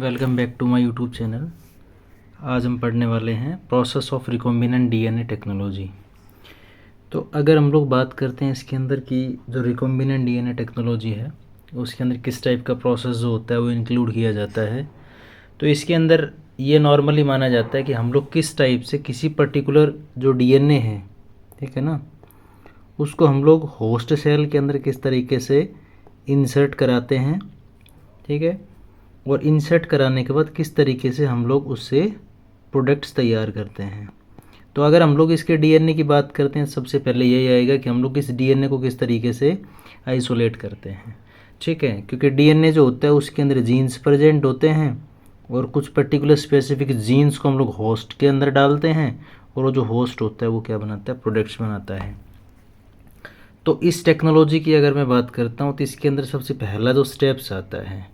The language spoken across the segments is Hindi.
Welcome back to my YouTube channel. आज हम पढ़ने वाले हैं process of recombinant DNA technology. तो अगर हम लोग बात करते हैं इसके अंदर की जो रिकॉम्बिनेंट डीएनए टेक्नोलॉजी है उसके अंदर किस टाइप का प्रोसेस जो होता है वो इंक्लूड किया जाता है। तो इसके अंदर ये नॉर्मली माना जाता है कि हम लोग किस टाइप से किसी पर्टिकुलर जो डीएनए है, ठीक है ना, उसको हम लोग होस्ट सेल के अंदर किस तरीके से इंसर्ट कराते हैं, ठीक है, और इंसर्ट कराने के बाद किस तरीके से हम लोग उससे प्रोडक्ट्स तैयार करते हैं। तो अगर हम लोग इसके डीएनए की बात करते हैं सबसे पहले यही आएगा कि हम लोग इस डीएनए को किस तरीके से आइसोलेट करते हैं, ठीक है, क्योंकि डीएनए जो होता है उसके अंदर जीन्स प्रेजेंट होते हैं और कुछ पर्टिकुलर स्पेसिफिक जीन्स को हम लोग होस्ट के अंदर डालते हैं और वो जो होस्ट होता है वो क्या बनाता है, प्रोडक्ट्स बनाता है। तो इस टेक्नोलॉजी की अगर मैं बात करता हूँ तो इसके अंदर सबसे पहला जो स्टेप्स आता है,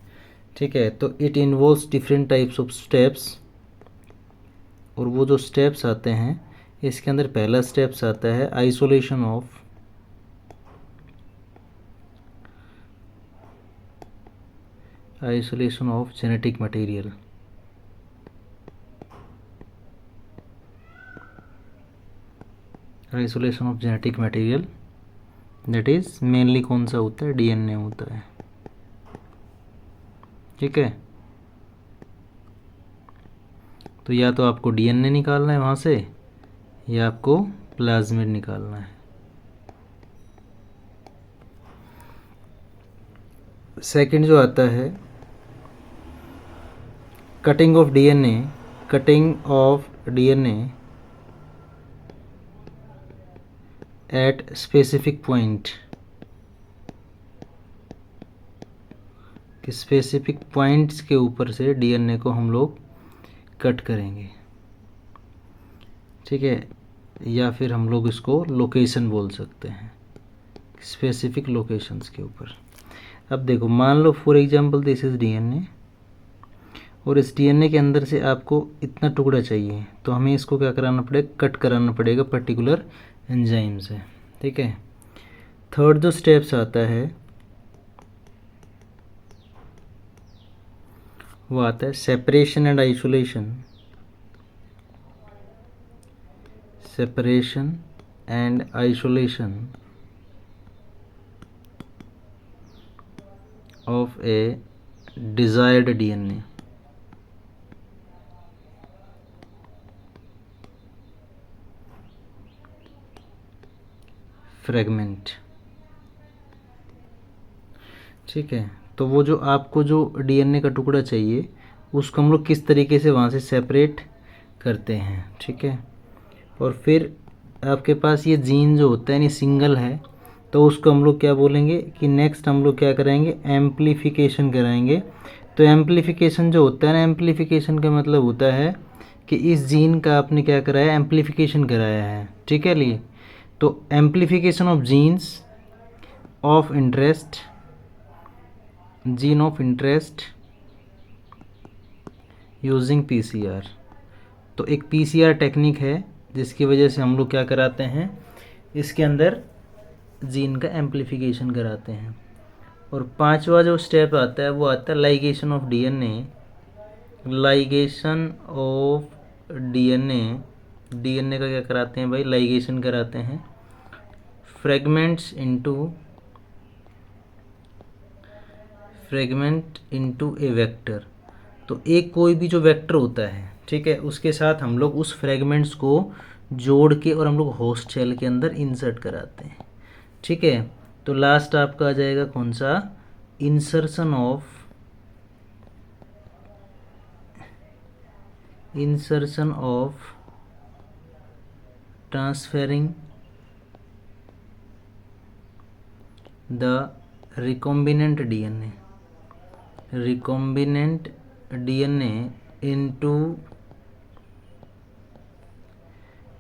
ठीक है, तो it involves different types of steps. और वो जो स्टेप्स आते हैं इसके अंदर पहला स्टेप्स आता है isolation of genetic material. Isolation of genetic material that is mainly कौन सा होता है, डीएनए होता है, ठीक है। तो या तो आपको डीएनए निकालना है वहाँ से या आपको प्लाज्मिड निकालना है। सेकंड जो आता है cutting of DNA at specific point, कि स्पेसिफिक पॉइंट्स के ऊपर से डीएनए को हम लोग कट करेंगे, ठीक है, या फिर हम लोग इसको लोकेशन बोल सकते हैं, स्पेसिफिक लोकेशंस के ऊपर। अब देखो, मान लो for example this is DNA और इस डीएनए के अंदर से आपको इतना टुकड़ा चाहिए, तो हमें इसको क्या कराना पड़ेगा, कट कराना पड़ेगा पर्टिकुलर एंजाइम से, ठीक है। थर्ड जो स्टेप्स आता है वो आता है separation and isolation. Separation and isolation of A desired DNA. Fragment, ठीक है। तो वो जो आपको जो डीएनए का टुकड़ा चाहिए उसको हम लोग किस तरीके से वहाँ से सेपरेट करते हैं, ठीक है। और फिर आपके पास ये जीन जो होता है यानी सिंगल है, तो उसको हम लोग क्या बोलेंगे कि नेक्स्ट हम लोग क्या कराएंगे, एम्प्लीफिकेशन कराएंगे। तो एम्प्लीफिकेशन जो होता है ना, एम्प्लीफिकेशन का मतलब होता है कि इस जीन का आपने क्या कराया, एम्प्लीफिकेशन कराया है, ठीक है लिए। तो amplification of jeans of interest, gene of interest using PCR. तो एक पीसीआर टेक्निक है जिसकी वजह से हम लोग क्या कराते हैं, इसके अंदर जीन का एम्प्लीफिकेशन कराते हैं। और पांचवा जो स्टेप आता है वो आता है ligation of DNA. Ligation of DNA, DNA का क्या कराते हैं भाई, लाइगेशन कराते हैं। फ्रेगमेंट इनटू ए वेक्टर। तो एक कोई भी जो वेक्टर होता है, ठीक है, उसके साथ हम लोग उस फ्रेगमेंट्स को जोड़ के और हम लोग होस्ट सेल के अंदर इंसर्ट कराते हैं, ठीक है। तो लास्ट आपका आ जाएगा कौन सा, insertion of transferring the recombinant DNA into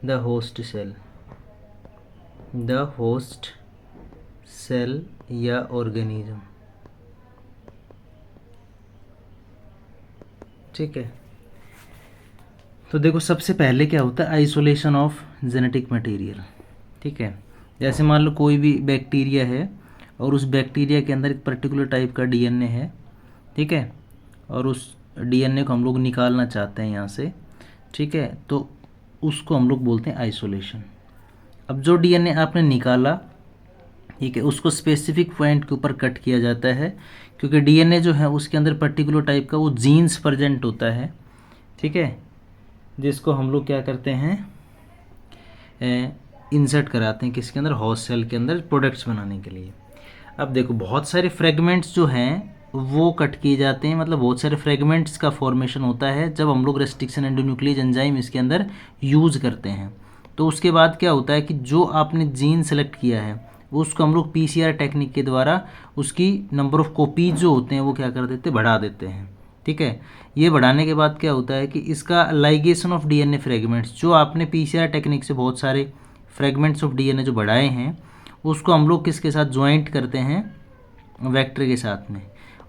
the host cell या ऑर्गेनिज्म, ठीक है। तो देखो सबसे पहले क्या होता है, आइसोलेशन ऑफ जेनेटिक मटेरियल, ठीक है। जैसे मान लो कोई भी बैक्टीरिया है और उस बैक्टीरिया के अंदर एक पर्टिकुलर टाइप का डीएनए है, ठीक है, और उस डीएनए को हम लोग निकालना चाहते हैं यहाँ से, ठीक है, तो उसको हम लोग बोलते हैं आइसोलेशन। अब जो डीएनए आपने निकाला, ठीक है, उसको स्पेसिफिक पॉइंट के ऊपर कट किया जाता है, क्योंकि डीएनए जो है उसके अंदर पर्टिकुलर टाइप का वो जीन्स प्रेजेंट होता है, ठीक है, जिसको हम लोग क्या करते हैं, इंसर्ट कराते हैं किसके अंदर, होस्ट सेल के अंदर प्रोडक्ट्स बनाने के लिए। अब देखो बहुत सारे फ्रेगमेंट्स जो हैं वो कट किए जाते हैं, मतलब बहुत सारे फ्रेगमेंट्स का फॉर्मेशन होता है जब हम लोग रेस्ट्रिक्शन एंडोन्यूक्लियस एंजाइम इसके अंदर यूज़ करते हैं। तो उसके बाद क्या होता है कि जो आपने जीन सेलेक्ट किया है उसको हम लोग पीसीआर टेक्निक के द्वारा उसकी नंबर ऑफ़ कॉपीज जो होते हैं वो क्या कर देते हैं, बढ़ा देते हैं, ठीक है। ये बढ़ाने के बाद क्या होता है कि इसका लाइगेशन ऑफ डीएनए फ्रेगमेंट्स, जो आपने पीसीआर टेक्निक से बहुत सारे फ्रेगमेंट्स ऑफ डीएनए जो बढ़ाए हैं उसको हम लोग किसके साथ ज्वाइंट करते हैं, वेक्टर के साथ में,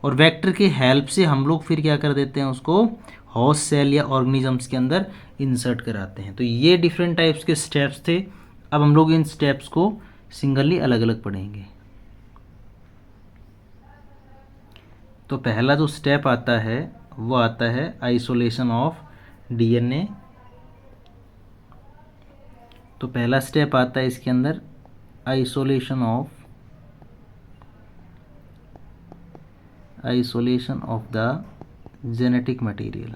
और वेक्टर की हेल्प से हम लोग फिर क्या कर देते हैं, उसको होस्ट सेल या ऑर्गेनिजम्स के अंदर इंसर्ट कराते हैं। तो ये डिफरेंट टाइप्स के स्टेप्स थे। अब हम लोग इन स्टेप्स को सिंगली अलग अलग पढ़ेंगे। तो पहला जो स्टेप आता है वो आता है आइसोलेशन ऑफ डीएनए। तो पहला स्टेप आता है इसके अंदर isolation of the genetic material.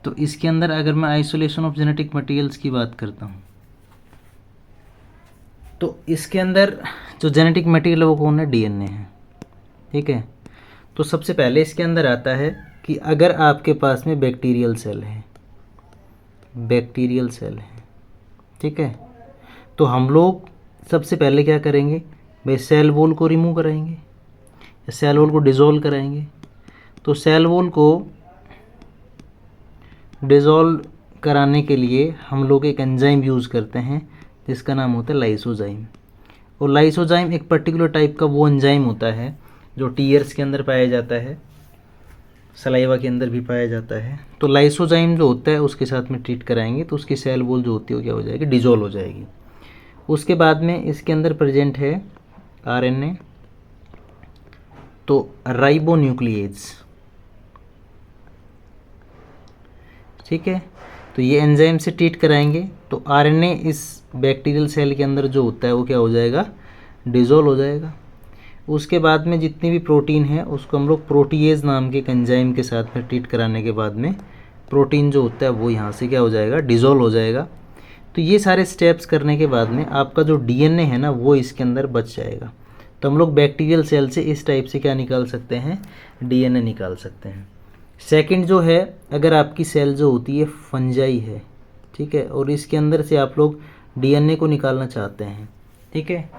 तो इसके अंदर अगर मैं आइसोलेशन ऑफ जेनेटिक मटेरियल्स की बात करता हूँ तो इसके अंदर जो जेनेटिक मटेरियल है वो कौन है, डीएनए है, ठीक है। तो सबसे पहले इसके अंदर आता है कि अगर आपके पास में बैक्टीरियल सेल है, ठीक है, तो हम लोग सबसे पहले क्या करेंगे भाई, सेल वॉल को रिमूव कराएंगे, सेल वॉल को डिज़ोल्व कराएंगे। तो सेल वॉल को डिज़ोल्व कराने के लिए हम लोग एक एंजाइम यूज़ करते हैं जिसका नाम होता है लाइसोजाइम। और लाइसोजाइम एक पर्टिकुलर टाइप का वो एंजाइम होता है जो टीयर्स के अंदर पाया जाता है, सलाइवा के अंदर भी पाया जाता है। तो लाइसोजाइम जो होता है उसके साथ में ट्रीट कराएंगे तो उसकी सेल वॉल जो होती है वो क्या हो जाएगी, डिज़ोल्व हो जाएगी। उसके बाद में इसके अंदर प्रेजेंट है आरएनए, तो राइबोन्यूक्लियेज, ठीक है, तो ये एंजाइम से ट्रीट कराएंगे तो आरएनए इस बैक्टीरियल सेल के अंदर जो होता है वो क्या हो जाएगा, डिज़ोल्व हो जाएगा। उसके बाद में जितनी भी प्रोटीन है उसको हम लोग प्रोटीएज नाम के एक एंजाइम के साथ में ट्रीट कराने के बाद में प्रोटीन जो होता है वो यहाँ से क्या हो जाएगा, डिज़ोल्व हो जाएगा। तो ये सारे स्टेप्स करने के बाद में आपका जो डीएनए है ना वो इसके अंदर बच जाएगा। तो हम लोग बैक्टीरियल सेल से इस टाइप से क्या निकाल सकते हैं, डीएनए निकाल सकते हैं। सेकंड जो है, अगर आपकी सेल जो होती है फंजाई है, ठीक है, और इसके अंदर से आप लोग डीएनए को निकालना चाहते हैं, ठीक है,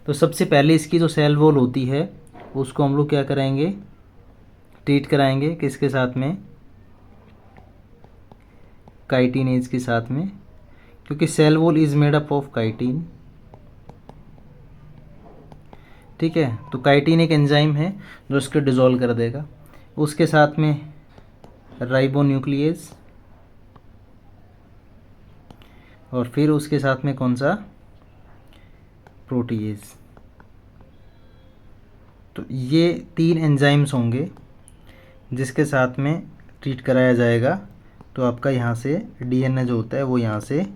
तो सबसे पहले इसकी जो सेल वॉल होती है उसको हम लोग क्या कराएंगे, ट्रीट कराएंगे किसके साथ में, काइटिनेज के साथ में, क्योंकि cell wall is made up of chitin, ठीक है। तो काइटिन एक एंजाइम है जो इसको डिज़ोल्व कर देगा। उसके साथ में राइबोन्यूक्लियेज, और फिर उसके साथ में कौन सा, प्रोटीएज। तो ये 3 एंजाइम्स होंगे जिसके साथ में ट्रीट कराया जाएगा। तो आपका यहाँ से डीएनए जो होता है वो यहाँ से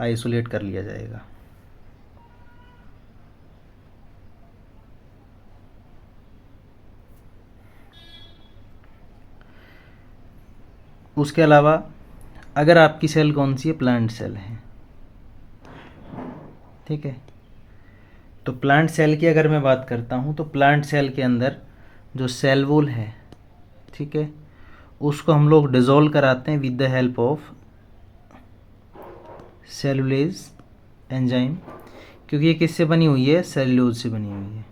आइसोलेट कर लिया जाएगा। उसके अलावा अगर आपकी सेल कौन सी है, प्लांट सेल है, ठीक है, तो प्लांट सेल की अगर मैं बात करता हूँ तो प्लांट सेल के अंदर जो सेल वॉल है, ठीक है, उसको हम लोग डिज़ोल्व कराते हैं with the help of cellulase enzyme, क्योंकि ये किससे बनी हुई है, सेल्यूलोज से बनी हुई है।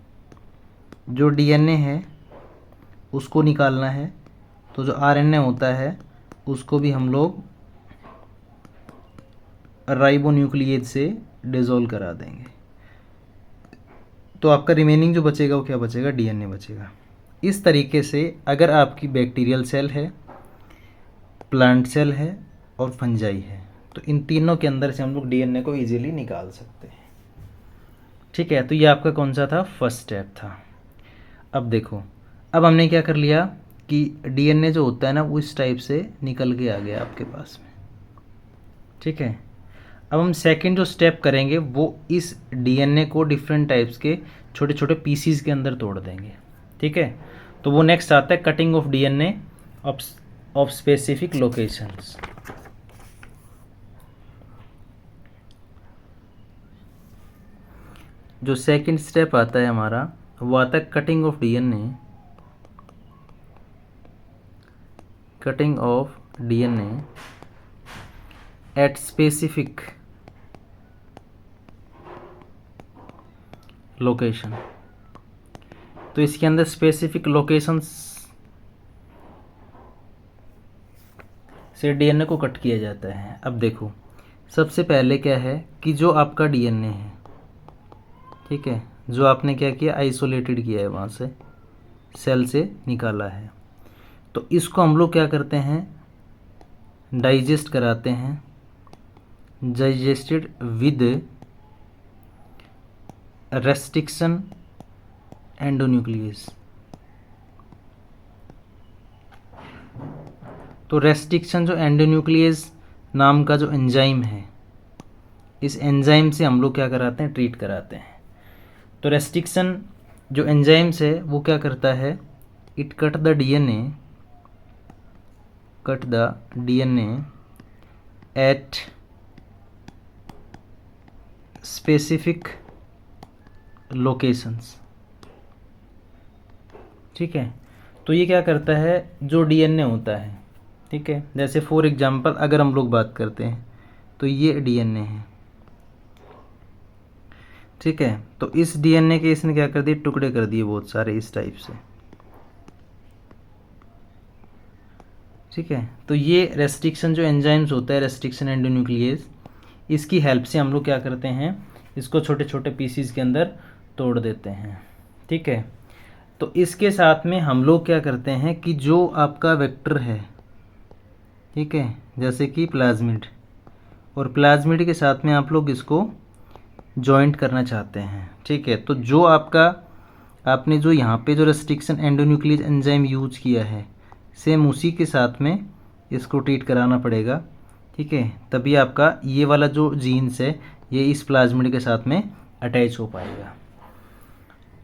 जो डीएनए है उसको निकालना है तो जो आरएनए होता है उसको भी हम लोग राइबोन्यूक्लियेज से डिज़ोल्व करा देंगे। तो आपका रिमेनिंग जो बचेगा वो क्या बचेगा, डीएनए बचेगा। इस तरीके से अगर आपकी बैक्टीरियल सेल है, प्लांट सेल है और फंजाई है तो इन तीनों के अंदर से हम लोग डीएनए को इजीली निकाल सकते हैं। ठीक है, तो ये आपका कौन सा था, फर्स्ट स्टेप था। अब देखो, अब हमने क्या कर लिया कि डीएनए जो होता है ना वो इस टाइप से निकल के आ गया आपके पास में। ठीक है, अब हम सेकंड जो स्टेप करेंगे वो इस डीएनए को डिफरेंट टाइप्स के छोटे छोटे पीसीज के अंदर तोड़ देंगे। ठीक है, तो वो नेक्स्ट आता है cutting of DNA of specific locations. जो सेकंड स्टेप आता है हमारा वो आता है cutting of DNA, cutting of DNA at specific location. तो इसके अंदर स्पेसिफिक लोकेशंस से डीएनए को कट किया जाता है। अब देखो, सबसे पहले क्या है कि जो आपका डीएनए है, ठीक है, जो आपने क्या किया, आइसोलेटेड किया है, वहाँ से सेल से निकाला है, तो इसको हम लोग क्या करते हैं, डाइजेस्ट कराते हैं, डाइजेस्टेड विद रेस्ट्रिक्शन एंडोन्यूक्लियस। तो रेस्ट्रिक्शन जो एंडोन्यूक्लियस नाम का जो एंजाइम है, इस एंजाइम से हम लोग क्या कराते हैं, ट्रीट कराते हैं। तो रेस्ट्रिक्शन जो एंजाइम्स है वो क्या करता है, it cut the DNA at specific locations. ठीक है, तो ये क्या करता है, जो डीएनए होता है, ठीक है, जैसे फॉर एग्जांपल अगर हम लोग बात करते हैं तो ये डीएनए है। ठीक है, तो इस डीएनए के इसने क्या कर दिए, टुकड़े कर दिए बहुत सारे इस टाइप से। ठीक है, तो ये रेस्ट्रिक्शन जो एंजाइम्स होता है, रेस्ट्रिक्शन एंडोन्यूक्लियस, इसकी हेल्प से हम लोग क्या करते हैं, इसको छोटे छोटे पीसीज के अंदर तोड़ देते हैं। ठीक है, तो इसके साथ में हम लोग क्या करते हैं कि जो आपका वेक्टर है, ठीक है, जैसे कि प्लाज्मिड, और प्लाज्मिड के साथ में आप लोग इसको जॉइंट करना चाहते हैं। ठीक है, तो जो आपने जो यहाँ पे जो रेस्ट्रिक्शन एंडोन्यूक्लियस एंजाइम यूज किया है, सेम उसी के साथ में इसको ट्रीट कराना पड़ेगा। ठीक है, तभी आपका ये वाला जो जीन्स है ये इस प्लाज्मिड के साथ में अटैच हो पाएगा।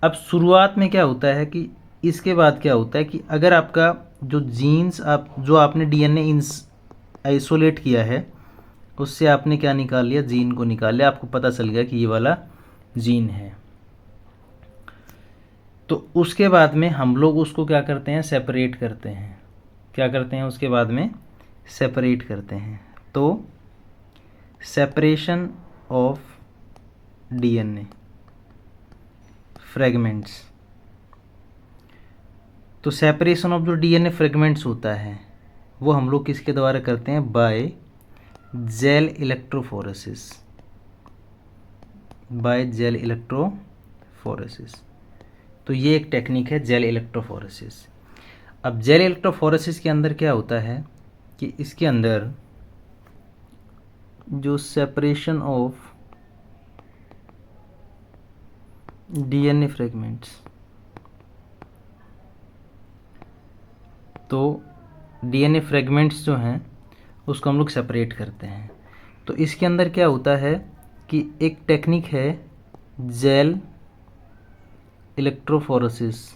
अब शुरुआत में क्या होता है कि इसके बाद क्या होता है कि अगर आपका जो जीन्स जो आपने डीएनए आइसोलेट किया है, उससे आपने क्या निकाल लिया, जीन को निकाल लिया, आपको पता चल गया कि ये वाला जीन है, तो उसके बाद में हम लोग उसको क्या करते हैं, सेपरेट करते हैं। क्या करते हैं, उसके बाद में सेपरेट करते हैं। तो सेपरेशन ऑफ डीएनए फ्रेगमेंट्स, तो सेपरेशन ऑफ जो डीएनए फ्रेगमेंट्स होता है वो हम लोग किसके द्वारा करते हैं, by gel electrophoresis, by gel electrophoresis. तो ये एक टेक्निक है जेल इलेक्ट्रोफोरेसिस। अब जेल इलेक्ट्रोफोरेसिस के अंदर क्या होता है कि इसके अंदर जो सेपरेशन ऑफ डीएनए फ्रेगमेंट्स, तो डीएनए फ्रेगमेंट्स जो हैं उसको हम लोग सेपरेट करते हैं। तो इसके अंदर क्या होता है कि एक टेक्निक है जेल इलेक्ट्रोफोरेसिस।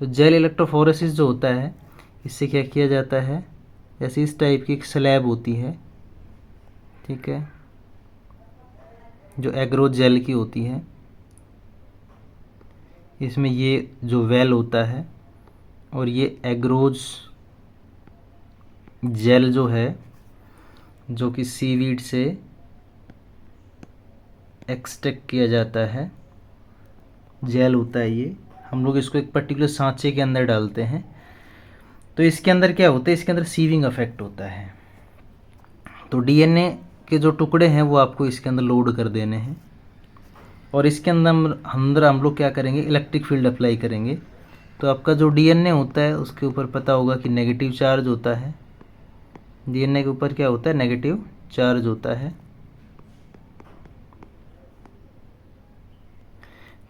तो जेल इलेक्ट्रोफोरेसिस जो होता है, इससे क्या किया जाता है, जैसे इस टाइप की एक स्लैब होती है, ठीक है, जो एग्रोज जेल की होती है, इसमें ये जो वेल होता है और ये एग्रोज जेल जो है, जो कि सीवीड से एक्सट्रैक्ट किया जाता है, जेल होता है ये, हम लोग इसको एक पर्टिकुलर सांचे के अंदर डालते हैं। तो इसके अंदर क्या होता है, इसके अंदर सीविंग इफेक्ट होता है। तो डीएनए के जो टुकड़े हैं वो आपको इसके अंदर लोड कर देने हैं, और इसके अंदर हम लोग क्या करेंगे, इलेक्ट्रिक फील्ड अप्लाई करेंगे। तो आपका जो डीएनए होता है उसके ऊपर पता होगा कि नेगेटिव चार्ज होता है, डीएनए के ऊपर क्या होता है, नेगेटिव चार्ज होता है।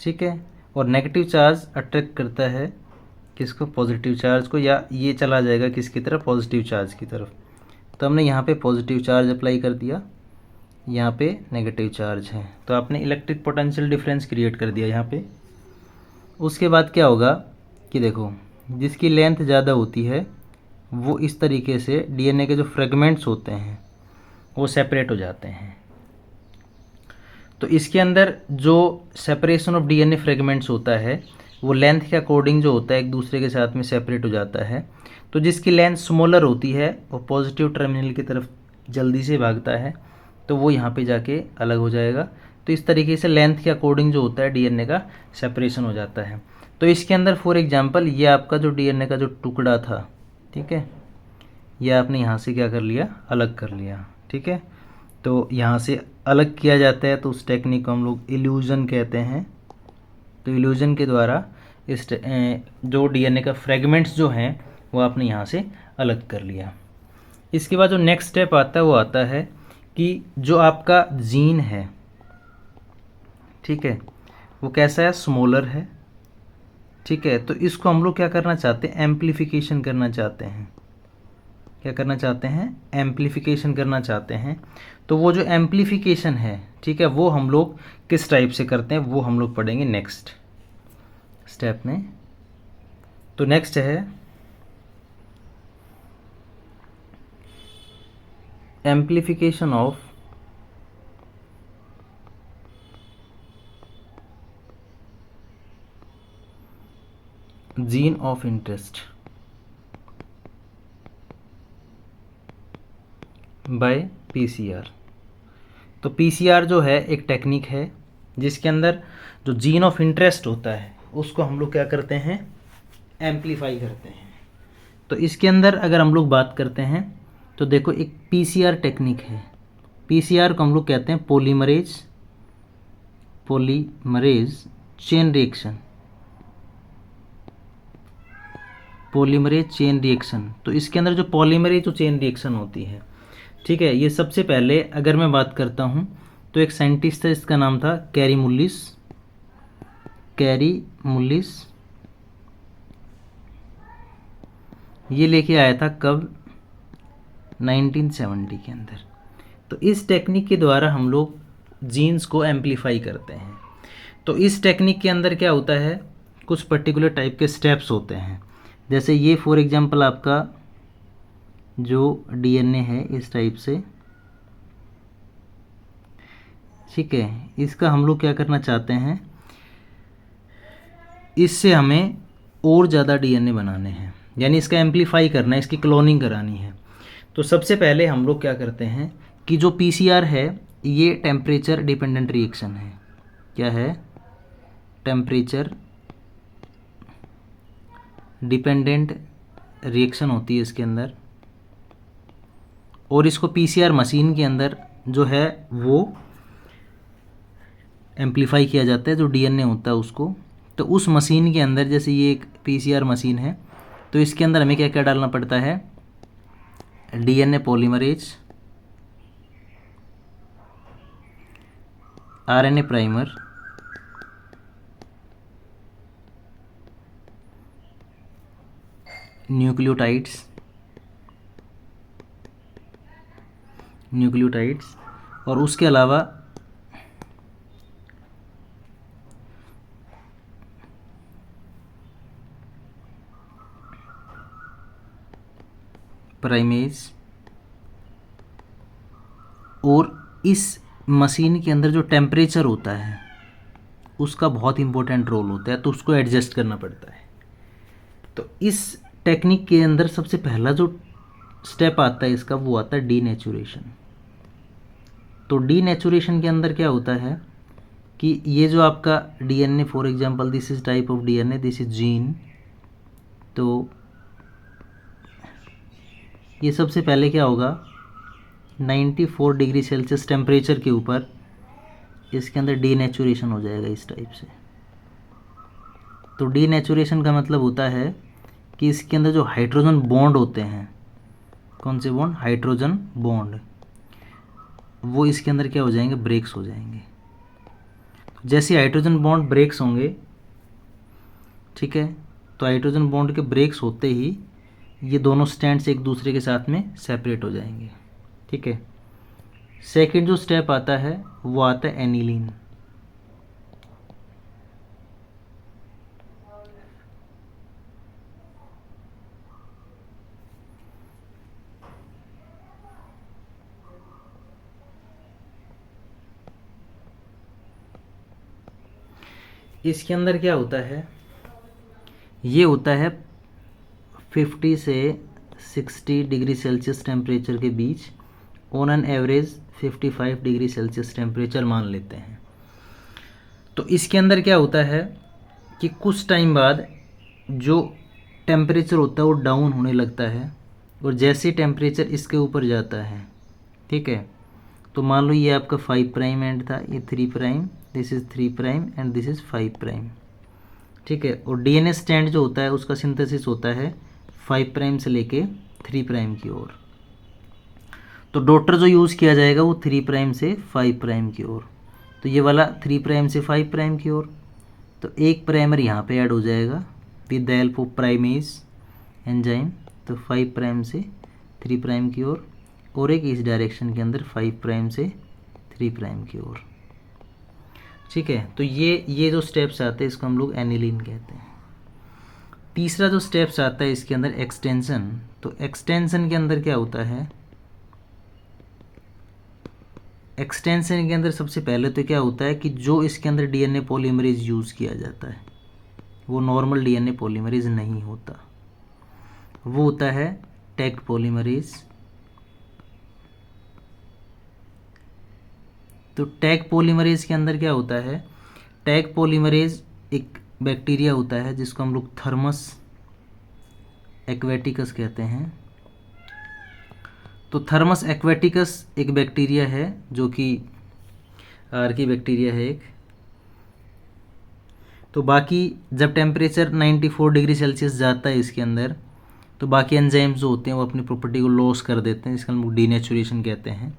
ठीक है, और नेगेटिव चार्ज अट्रैक्ट करता है किसको, पॉजिटिव चार्ज को, या ये चला जाएगा किसकी तरफ, पॉजिटिव चार्ज की तरफ। तो हमने यहाँ पे पॉजिटिव चार्ज अप्लाई कर दिया, यहाँ पे नेगेटिव चार्ज है, तो आपने इलेक्ट्रिक पोटेंशियल डिफरेंस क्रिएट कर दिया यहाँ पे। उसके बाद क्या होगा कि देखो, जिसकी लेंथ ज़्यादा होती है वो इस तरीके से डीएनए के जो फ्रेगमेंट्स होते हैं वो सेपरेट हो जाते हैं। तो इसके अंदर जो सेपरेशन ऑफ डीएनए फ्रेगमेंट्स होता है वो लेंथ के अकॉर्डिंग जो होता है एक दूसरे के साथ में सेपरेट हो जाता है। तो जिसकी लेंथ स्मॉलर होती है वो पॉजिटिव टर्मिनल की तरफ जल्दी से भागता है, तो वो यहाँ पे जाके अलग हो जाएगा। तो इस तरीके से लेंथ के अकॉर्डिंग जो होता है डीएनए का सेपरेशन हो जाता है। तो इसके अंदर फॉर एग्जांपल ये आपका जो डीएनए का जो टुकड़ा था, ठीक है, ये आपने यहाँ से क्या कर लिया, अलग कर लिया, ठीक है। तो यहाँ से अलग किया जाता है, तो उस टेक्निक को हम लोग इल्यूजन कहते हैं। तो इल्यूजन के द्वारा इस जो डीएनए का फ्रेगमेंट्स जो हैं वो आपने यहाँ से अलग कर लिया। इसके बाद जो नेक्स्ट स्टेप आता है वो आता है कि जो आपका जीन है, ठीक है, वो कैसा है, स्मॉलर है, ठीक है। तो इसको हम लोग क्या करना चाहते हैं, एम्प्लीफिकेशन करना चाहते हैं। क्या करना चाहते हैं, एम्प्लीफिकेशन करना चाहते हैं। तो वो जो एम्प्लीफिकेशन है, ठीक है, वो हम लोग किस टाइप से करते हैं वो हम लोग पढ़ेंगे नेक्स्ट स्टेप में। तो नेक्स्ट है amplification of gene of interest by PCR. तो पीसीआर जो है एक टेक्निक है जिसके अंदर जो जीन ऑफ इंटरेस्ट होता है उसको हम लोग क्या करते हैं, एम्प्लीफाई करते हैं। तो इसके अंदर अगर हम लोग बात करते हैं तो देखो एक पीसीआर टेक्निक है। पीसीआर को हम लोग कहते हैं polymerase chain reaction, polymerase chain reaction. तो इसके अंदर जो पॉलीमरेज जो चेन रिएक्शन होती है, ठीक है, ये सबसे पहले अगर मैं बात करता हूँ तो एक साइंटिस्ट था, इसका नाम था कैरी मुल्लिस। ये लेके आया था कब, 1970 के अंदर। तो इस टेक्निक के द्वारा हम लोग जीन्स को एम्प्लीफाई करते हैं। तो इस टेक्निक के अंदर क्या होता है, कुछ पर्टिकुलर टाइप के स्टेप्स होते हैं। जैसे ये फॉर एग्जांपल आपका जो डीएनए है इस टाइप से, ठीक है, इसका हम लोग क्या करना चाहते हैं, इससे हमें और ज़्यादा डीएनए बनाने हैं, यानी इसका एम्प्लीफाई करना है, इसकी क्लोनिंग करानी है। तो सबसे पहले हम लोग क्या करते हैं कि जो पीसीआर है ये टेम्परेचर डिपेंडेंट रिएक्शन है। क्या है, टेम्परेचर डिपेंडेंट रिएक्शन होती है इसके अंदर, और इसको पीसीआर मशीन के अंदर जो है वो एम्प्लीफाई किया जाता है, जो डीएनए होता है उसको। तो उस मशीन के अंदर, जैसे ये एक पीसीआर मशीन है, तो इसके अंदर हमें क्या क्या डालना पड़ता है, DNA polymerase, RNA primer, nucleotides और उसके अलावा प्राइमेज। और इस मशीन के अंदर जो टेम्परेचर होता है उसका बहुत इंपॉर्टेंट रोल होता है, तो उसको एडजस्ट करना पड़ता है। तो इस टेक्निक के अंदर सबसे पहला जो स्टेप आता है इसका, वो आता है डीनेचुरेशन। तो डीनेचुरेशन के अंदर क्या होता है कि ये जो आपका DNA, for example this is type of DNA, this is gene. तो ये सबसे पहले क्या होगा, 94 डिग्री सेल्सियस टेम्परेचर के ऊपर इसके अंदर डीनेचुरेशन हो जाएगा इस टाइप से। तो डीनेचुरेशन का मतलब होता है कि इसके अंदर जो हाइड्रोजन बॉन्ड होते हैं, कौन से बॉन्ड, हाइड्रोजन बॉन्ड, वो इसके अंदर क्या हो जाएंगे, ब्रेक्स हो जाएंगे। जैसे हाइड्रोजन बॉन्ड ब्रेक्स होंगे, ठीक है, तो हाइड्रोजन बॉन्ड के ब्रेक्स होते ही ये दोनों स्टैंड्स एक दूसरे के साथ में सेपरेट हो जाएंगे, ठीक है। सेकंड जो स्टेप आता है वो आता है एनिलीन। इसके अंदर क्या होता है, ये होता है 50 से 60 डिग्री सेल्सियस टेम्परेचर के बीच, on an average 55 degree celsius temperature मान लेते हैं। तो इसके अंदर क्या होता है कि कुछ टाइम बाद जो टेम्परेचर होता है वो डाउन होने लगता है, और जैसे टेम्परेचर इसके ऊपर जाता है, ठीक है, तो मान लो ये आपका 5 प्राइम एंड था, ये 3 prime, this is 3 prime and this is 5 prime, ठीक है। और डीएनए स्टैंड जो होता है उसका सिंथेसिस होता है 5 प्राइम से लेके 3 प्राइम की ओर। तो डॉटर जो यूज़ किया जाएगा वो 3 प्राइम से 5 प्राइम की ओर, तो ये वाला 3 प्राइम से 5 प्राइम की ओर। तो एक प्राइमर यहाँ पे ऐड हो जाएगा with the help of primase enzyme, तो 5 प्राइम से 3 प्राइम की ओर, और एक इस डायरेक्शन के अंदर 5 प्राइम से 3 प्राइम की ओर, ठीक है। तो ये जो स्टेप्स आते हैं इसको हम लोग एनिलीन कहते हैं। तीसरा जो स्टेप्स आता है इसके अंदर एक्सटेंशन। तो एक्सटेंशन के अंदर क्या होता है, एक्सटेंशन के अंदर सबसे पहले तो क्या होता है कि जो इसके अंदर डीएनए पॉलीमरेज यूज़ किया जाता है वो नॉर्मल डीएनए पॉलीमरेज नहीं होता, वो होता है टैग पॉलीमरेज। तो टैग पॉलीमरेज के अंदर क्या होता है, टैग पॉलीमरेज एक बैक्टीरिया होता है जिसको हम लोग थर्मस एक्वेटिकस कहते हैं। तो थर्मस एक्वेटिकस एक बैक्टीरिया है जो कि आर्की बैक्टीरिया है एक। तो बाकी जब टेम्परेचर 94 डिग्री सेल्सियस जाता है इसके अंदर, तो बाकी एंजाइम्स जो होते हैं वो अपनी प्रॉपर्टी को लॉस कर देते हैं, जिसका हम लोग डीनेचुरेशन कहते हैं।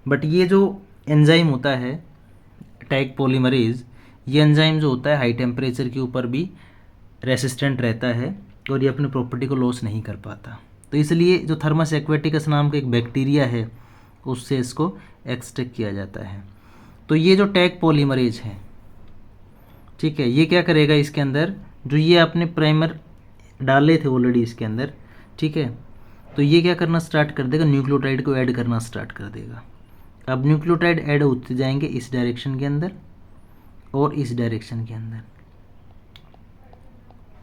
बट ये जो एंजाइम होता है टैग पॉलीमरेज, ये एंजाइम जो होता है हाई टेम्परेचर के ऊपर भी रेसिस्टेंट रहता है और ये अपनी प्रॉपर्टी को लॉस नहीं कर पाता। तो इसलिए जो थर्मस एक्वेटिकस नाम का एक बैक्टीरिया है उससे इसको एक्सट्रैक्ट किया जाता है। तो ये जो टैग पॉलीमरेज है, ठीक है, ये क्या करेगा इसके अंदर, जो ये आपने प्राइमर डाले थे ऑलरेडी इसके अंदर, ठीक है, तो ये क्या करना स्टार्ट कर देगा, न्यूक्लियोटाइड को ऐड करना स्टार्ट कर देगा। अब न्यूक्लियोटाइड ऐड होते जाएंगे इस डायरेक्शन के अंदर और इस डायरेक्शन के अंदर,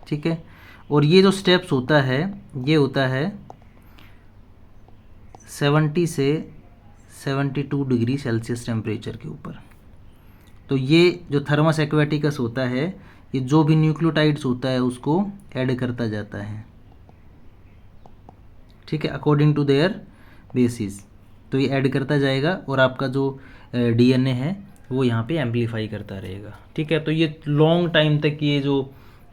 ठीक है। और ये जो स्टेप्स होता है ये होता है 70 से 72 डिग्री सेल्सियस टेम्परेचर के ऊपर। तो ये जो थर्मस एक्वेटिकस होता है ये जो भी न्यूक्लियोटाइड्स होता है उसको ऐड करता जाता है, ठीक है, अकॉर्डिंग टू देयर बेसिस। तो ये ऐड करता जाएगा और आपका जो डीएनए है वो यहाँ पे एम्पलीफाई करता रहेगा, ठीक है। तो ये लॉन्ग टाइम तक ये जो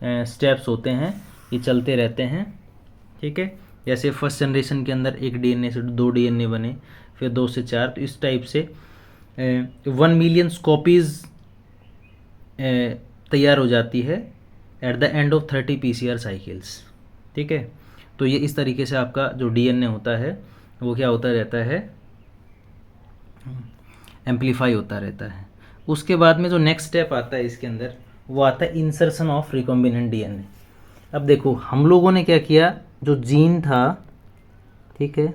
स्टेप्स होते हैं ये चलते रहते हैं, ठीक है। जैसे फर्स्ट जनरेशन के अंदर एक डीएनए से 2 डीएनए बने, फिर 2 से 4, तो इस टाइप से 1 मिलियन कॉपीज़ तैयार हो जाती है at the end of 30 PCR cycles, ठीक है। तो ये इस तरीके से आपका जो डीएनए होता है वो क्या होता रहता है, एम्पलीफाई होता रहता है। उसके बाद में जो नेक्स्ट स्टेप आता है इसके अंदर वो आता है इंसर्शन ऑफ रिकॉम्बिनेंट डीएनए। अब देखो हम लोगों ने क्या किया, जो जीन था, ठीक है,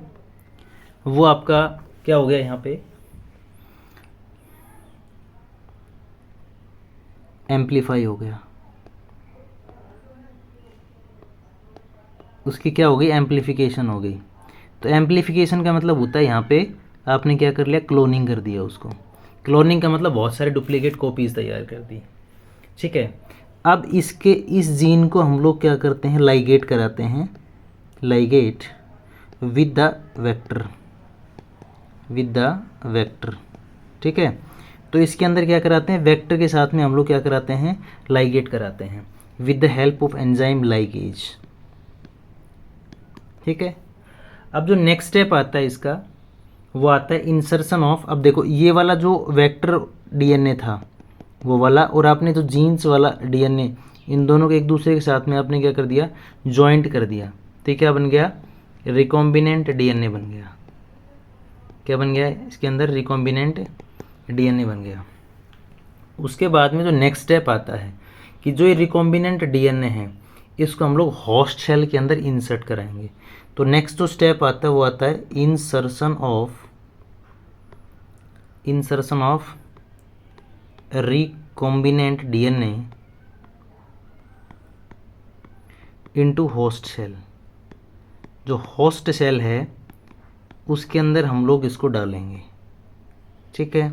वो आपका क्या हो गया, यहाँ पे एम्पलीफाई हो गया, उसकी क्या हो गई, एम्पलीफिकेशन हो गई। तो एम्पलीफिकेशन का मतलब होता है यहाँ पे आपने क्या कर लिया, क्लोनिंग कर दिया उसको। क्लोनिंग का मतलब बहुत सारे डुप्लीकेट कॉपीज़ तैयार कर दी, ठीक है। अब इसके इस जीन को हम लोग क्या करते हैं, लाइगेट कराते हैं, ligate with the vector, with the vector, ठीक है। तो इसके अंदर क्या कराते हैं, वेक्टर के साथ में हम लोग क्या कराते हैं, लाइगेट कराते हैं with the help of enzyme ligase, ठीक है। अब जो नेक्स्ट स्टेप आता है इसका वो आता है इंसर्शन ऑफ। अब देखो ये वाला जो वेक्टर डीएनए था वो वाला, और आपने जो जीन्स वाला डीएनए, इन दोनों को एक दूसरे के साथ में आपने क्या कर दिया, जॉइंट कर दिया, तो क्या बन गया, रिकॉम्बिनेंट डीएनए बन गया। क्या बन गया इसके अंदर, रिकॉम्बिनेंट डीएनए बन गया। उसके बाद में जो नेक्स्ट स्टेप आता है कि जो ये रिकॉम्बिनेंट डीएनए है इसको हम लोग होस्ट सेल के अंदर इंसर्ट कराएंगे। तो नेक्स्ट जो स्टेप आता है वो आता है insertion of recombinant DNA into host cell. जो होस्ट सेल है उसके अंदर हम लोग इसको डालेंगे, ठीक है।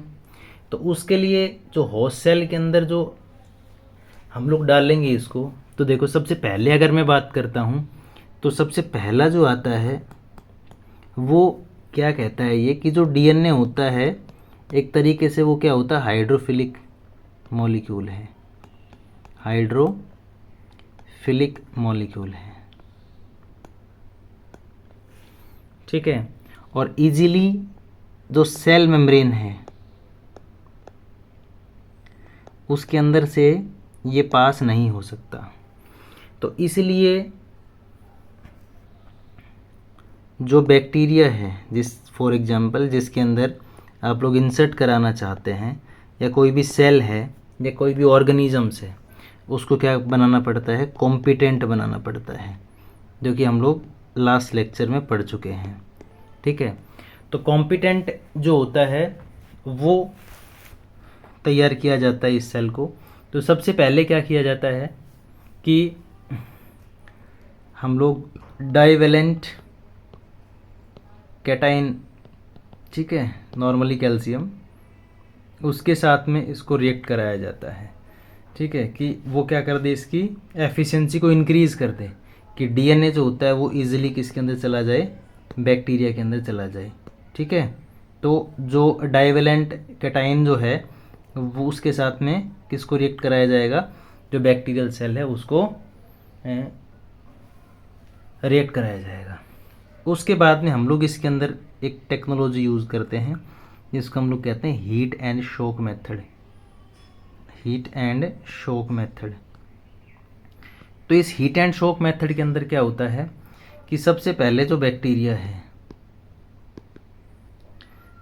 तो उसके लिए जो होस्ट सेल के अंदर जो हम लोग डालेंगे इसको, तो देखो सबसे पहले अगर मैं बात करता हूँ तो सबसे पहला जो आता है वो क्या कहता है ये कि जो डीएनए होता है एक तरीके से वो क्या होता है, हाइड्रोफिलिक मॉलिक्यूल है, हाइड्रोफिलिक मॉलिक्यूल है, ठीक है। और इजीली जो सेल मेम्ब्रेन है उसके अंदर से ये पास नहीं हो सकता। तो इसलिए जो बैक्टीरिया है, फॉर एग्जांपल जिसके अंदर आप लोग इंसर्ट कराना चाहते हैं, या कोई भी सेल है या कोई भी ऑर्गेनिजम्स है, उसको क्या बनाना पड़ता है, कॉम्पिटेंट बनाना पड़ता है, जो कि हम लोग लास्ट लेक्चर में पढ़ चुके हैं, ठीक है। तो कॉम्पिटेंट जो होता है वो तैयार किया जाता है इस सेल को। तो सबसे पहले क्या किया जाता है कि हम लोग डाइवेलेंट कैटाइन, ठीक है, नॉर्मली कैल्शियम, उसके साथ में इसको रिएक्ट कराया जाता है, ठीक है, कि वो क्या कर दे, इसकी एफिशिएंसी को इंक्रीज़ कर दे, कि डीएनए जो होता है वो इजीली किसके अंदर चला जाए, बैक्टीरिया के अंदर चला जाए, ठीक है। तो जो डाइवेलेंट कैटाइन जो है वो उसके साथ में किसको रिएक्ट कराया जाएगा, जो बैक्टीरियल सेल है उसको रिएक्ट कराया जाएगा। उसके बाद में हम लोग इसके अंदर एक टेक्नोलॉजी यूज़ करते हैं जिसको हम लोग कहते हैं heat and shock method, heat and shock method. तो इस हीट एंड शॉक मेथड के अंदर क्या होता है कि सबसे पहले जो बैक्टीरिया है,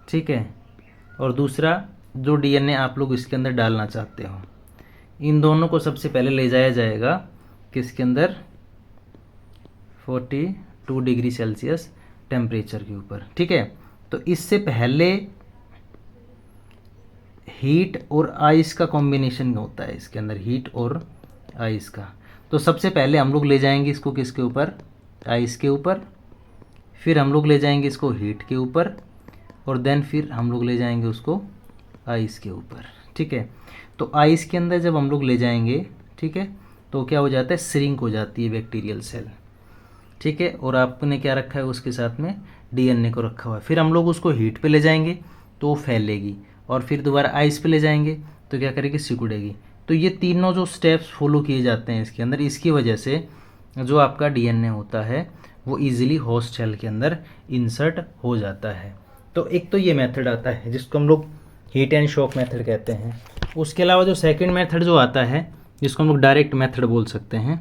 ठीक है, और दूसरा जो डीएनए आप लोग इसके अंदर डालना चाहते हो, इन दोनों को सबसे पहले ले जाया जाएगा किसके अंदर, 42 डिग्री सेल्सियस टेम्परेचर के ऊपर, ठीक है। तो इससे पहले हीट और आइस का कॉम्बिनेशन होता है इसके अंदर, हीट और आइस का। तो सबसे पहले हम लोग ले जाएंगे इसको किसके ऊपर, आइस के ऊपर, फिर हम लोग ले जाएंगे इसको हीट के ऊपर, और देन फिर हम लोग ले जाएंगे उसको आइस के ऊपर, ठीक है। तो आइस के अंदर जब हम लोग ले जाएंगे, ठीक है, तो क्या हो जाता है, श्रिंक हो जाती है बैक्टीरियल सेल, ठीक है। और आपने क्या रखा है उसके साथ में, डीएनए को रखा हुआ है। फिर हम लोग उसको हीट पे ले जाएंगे तो वो फैलेगी, और फिर दोबारा आइस पे ले जाएंगे तो क्या करेगी, सिकुड़ेगी। तो ये तीनों जो स्टेप्स फॉलो किए जाते हैं इसके अंदर, इसकी वजह से जो आपका डीएनए होता है वो इजीली होस्ट सेल के अंदर इंसर्ट हो जाता है। तो एक तो ये मेथड आता है जिसको हम लोग हीट एंड शॉक मेथड कहते हैं। उसके अलावा जो सेकंड मेथड जो आता है जिसको हम लोग डायरेक्ट मेथड बोल सकते हैं,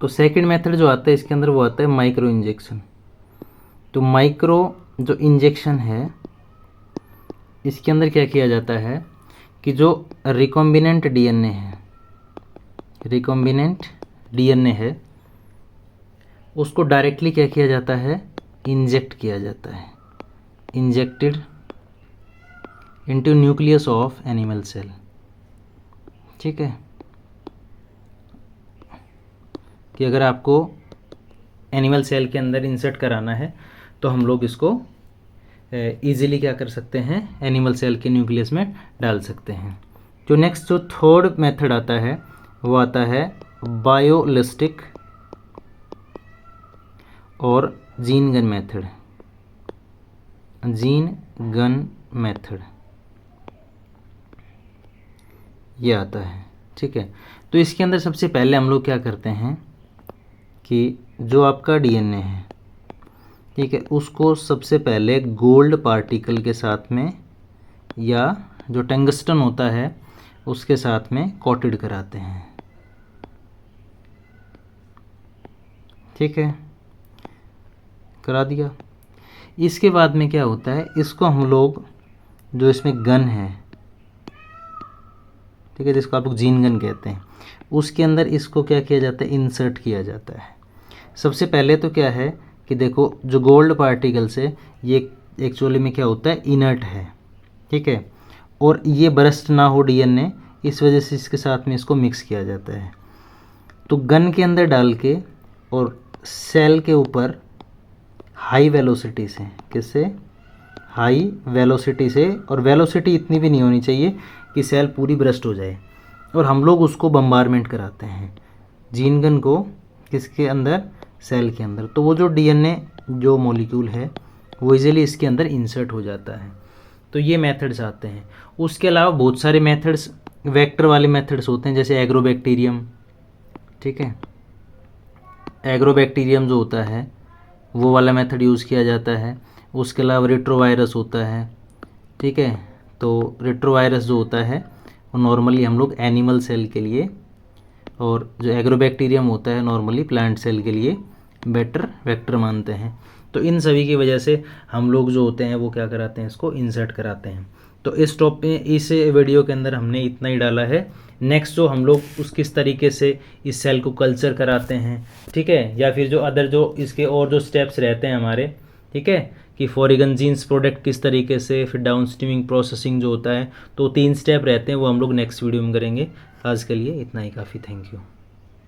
तो सेकंड मेथड जो आता है इसके अंदर वो आता है माइक्रो इंजेक्शन। तो माइक्रो जो इंजेक्शन है इसके अंदर क्या किया जाता है कि जो रिकॉम्बिनेंट डीएनए है, रिकॉम्बिनेंट डीएनए है, उसको डायरेक्टली क्या किया जाता है, इंजेक्ट किया जाता है, injected into nucleus of animal cell, ठीक है। कि अगर आपको एनिमल सेल के अंदर इंसर्ट कराना है तो हम लोग इसको इजीली क्या कर सकते हैं, एनिमल सेल के न्यूक्लियस में डाल सकते हैं। जो नेक्स्ट जो थर्ड मेथड आता है वो आता है बायोलिस्टिक और gene gun method, gene gun method ये आता है, ठीक है। तो इसके अंदर सबसे पहले हम लोग क्या करते हैं कि जो आपका डीएनए है, ठीक है, उसको सबसे पहले गोल्ड पार्टिकल के साथ में या जो टंगस्टन होता है उसके साथ में कोटेड कराते हैं। ठीक है, करा दिया। इसके बाद में क्या होता है, इसको हम लोग जो इसमें गन है, ठीक है, जिसको आप लोग जीन गन कहते हैं, उसके अंदर इसको क्या किया जाता है, इंसर्ट किया जाता है। सबसे पहले तो क्या है कि देखो जो गोल्ड पार्टिकल्स है ये एक्चुअली में क्या होता है, इनर्ट है। ठीक है, और ये बरस्ट ना हो डीएनए, इस वजह से इसके साथ में इसको मिक्स किया जाता है। तो गन के अंदर डाल के और सेल के ऊपर हाई वेलोसिटी से, किससे, हाई वेलोसिटी से, और वेलोसिटी इतनी भी नहीं होनी चाहिए कि सेल पूरी ब्रस्ट हो जाए, और हम लोग उसको बम्बारमेंट कराते हैं जीन गन को, किसके अंदर, सेल के अंदर। तो वो जो डीएनए जो मॉलिक्यूल है वो इजीली इसके अंदर इंसर्ट हो जाता है। तो ये मेथड्स आते हैं। उसके अलावा बहुत सारे मेथड्स वेक्टर वाले मेथड्स होते हैं, जैसे एग्रोबैक्टीरियम। ठीक है, एग्रोबैक्टीरियम जो होता है वो वाला मेथड यूज़ किया जाता है। उसके अलावा रेट्रोवायरस होता है। ठीक है, तो रेट्रोवायरस जो होता है वो नॉर्मली हम लोग एनिमल सेल के लिए, और जो एग्रोबैक्टीरियम होता है नॉर्मली प्लांट सेल के लिए बेटर वेक्टर मानते हैं। तो इन सभी की वजह से हम लोग जो होते हैं वो क्या कराते हैं, इसको इंसर्ट कराते हैं। तो इस वीडियो के अंदर हमने इतना ही डाला है। नेक्स्ट जो हम लोग उस किस तरीके से इस सेल को कल्चर कराते हैं, ठीक है, या फिर जो अदर जो इसके और जो स्टेप्स रहते हैं हमारे, ठीक है, कि फॉरेगन जीन्स प्रोडक्ट किस तरीके से, फिर डाउन स्ट्रीमिंग प्रोसेसिंग जो होता है, तो 3 स्टेप रहते हैं, वो हम लोग नेक्स्ट वीडियो में करेंगे। आज के लिए इतना ही काफ़ी। Thank you.